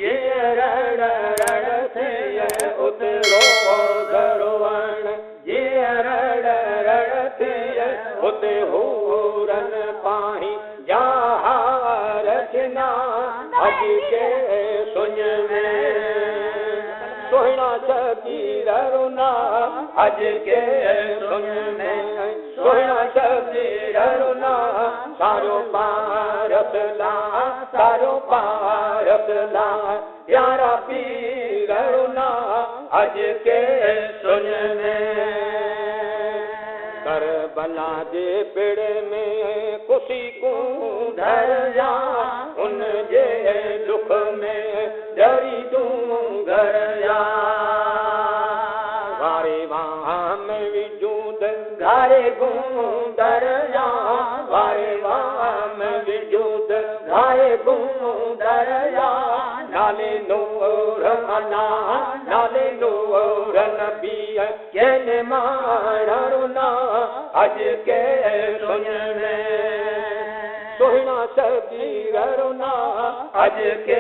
ये रड़ रड़ थे उतरो दरवन ये रड़ रड़ थे उते हूरन पाही जहा रचना अज के सुन में सोहना शबीर रुना अज के सुन में सोहना शबीर रुना सारो पारस ला सारो पारस ला यारा पीर रुना अज के सुन में करबला जे पेड़ में कुसी को धरया उन जे दुख में डरी दूं घरया वारे वहाँ में विजूद घारे गूं दरया वारे वहाँ में विजूद घारे गूं दरया नाले नूर अना नाले नूर नबी कहने मारुना अज के सुन में सोहना शबीर रुना अज के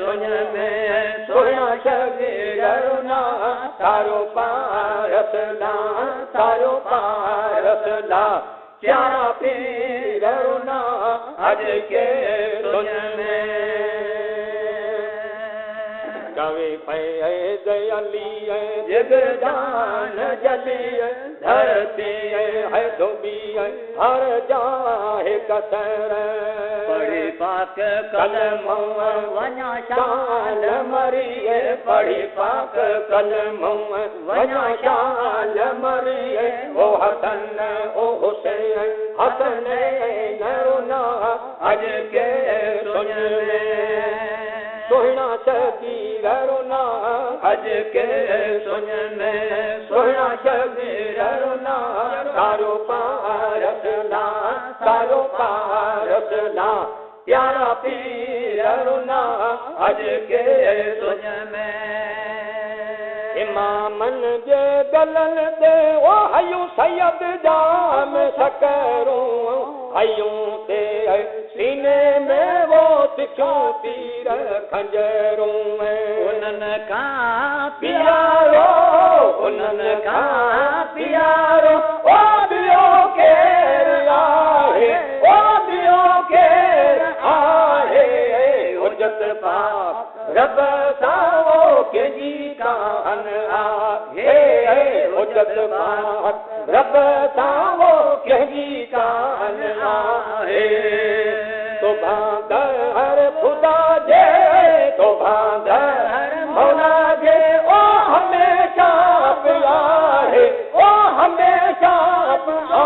सुन में सोहना शबीर रुना सारो पारस ला सारो पारस ला प्यारा पीर रुना अज के सुन में कवि फैज़ अली जगदान जली धरती है धोबी हर जाहे कसर पढ़ी पाक कलम वना शाल मरिए पढ़ी पाक कलम वना शाल मरिए ओ हसन ओ हुसैन हसन नरुना अज के सुन में सोहना शबीर रुना अज के सुन में सोहना शबीर रुना सारो पारस ला सारो पारस ला प्यारा पीर रुना अज के सुन में इमामन जे गलन दे ओ हयूं सैयद जाम सकरूं हयूं ते सीने में वो तिखों तीर खंजरूं उनन का प्यारो उनन का प्यारो ओ दियो के आहे ओ दियो के आहे हुज्जत पाक रब साओ के जी कान आहे हुज्जत पाक रब साओ के जी कान आहे तो भादर खुदा जे तो भादर मौला जे ओ हमेशा पिया है ओ हमेशा पिया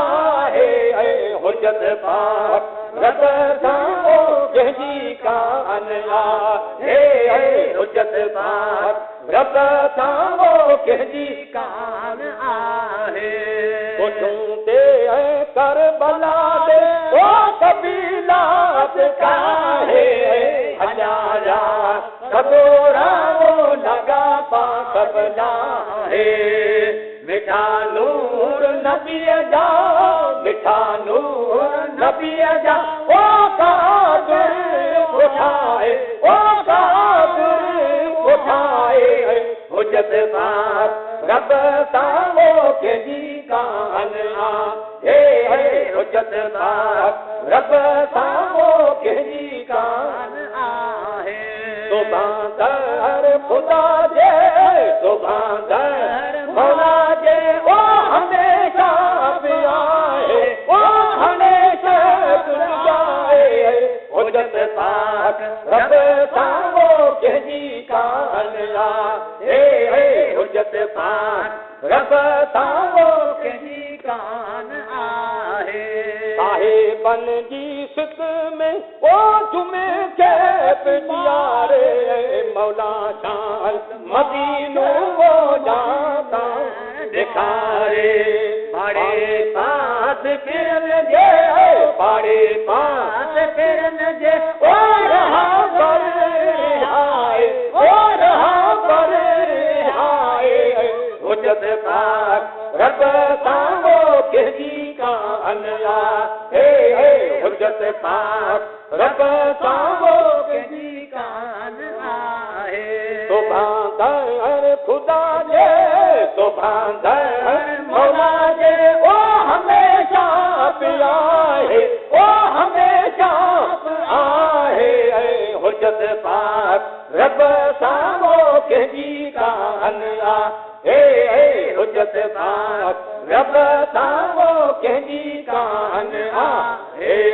है हुज्जत पाक रब साओ जही कान है हुज्जत पाक रब साओ जही कान आहे उठूंते करबला दे ओ कबीला का है हजारा कबोरा वो लगा पा कबला है मिठा नूर नबी जा मिठा नूर नबी जा ओ कादर उठाए ओ कादर उठाए हुज्जत पाक रब साओ के जी कान है हुज्जत पाक रब साओ के जी कान आहे तो बांदर खुदा जे तो बांदर मौला जे ओ हमेशा पिया है ओ हमेशा जाए हुज्जत पाक रब साओ के जी कान है हुज्जत पाक रब साओ के जी कान आहे साहिबन जी सित में ओ जुमे के पियारे मौला शाल मदीनो वो जाता दिखारे पाड़े पास फिरन जे पाड़े पास फिरन जे ओ रहा पर आए ओ रहा पर आए हुज्जत पाक रब साओ के जी कान आहे हुज्जत पाक रब साओ के जी कान सुभान खुदा जे सुभान मौला जे ओ हमेशा पिया है ओ हमेशा आहे हुजत पाक रब सामो कंहिंजी कान आहे हुजत पाक रब सामो कंहिंजी कान आहे